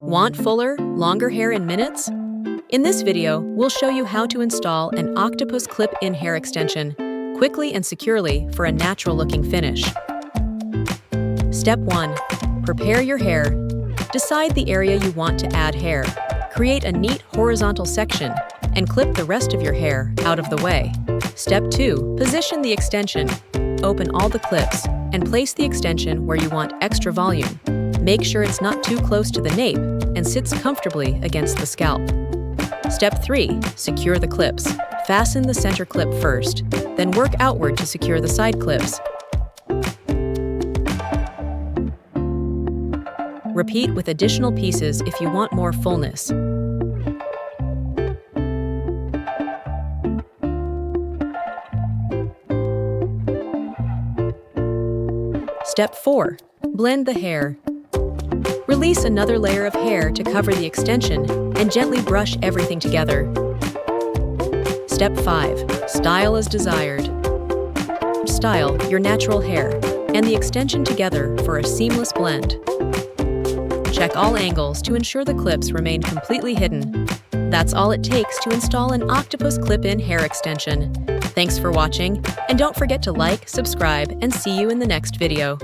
Want fuller, longer hair in minutes? In this video, we'll show you how to install an Octopus Clip-In Hair Extension quickly and securely for a natural-looking finish. Step 1. Prepare your hair. Decide the area you want to add hair. Create a neat horizontal section and clip the rest of your hair out of the way. Step 2. Position the extension. Open all the clips and place the extension where you want extra volume. Make sure it's not too close to the nape and sits comfortably against the scalp. Step 3. Secure the clips. Fasten the center clip first, then work outward to secure the side clips. Repeat with additional pieces if you want more fullness. Step 4. Blend the hair. Release another layer of hair to cover the extension and gently brush everything together. Step 5. Style as desired. Style your natural hair and the extension together for a seamless blend. Check all angles to ensure the clips remain completely hidden. That's all it takes to install an Octopus Clip-In Hair Extension. Thanks for watching, and don't forget to like, subscribe, and see you in the next video.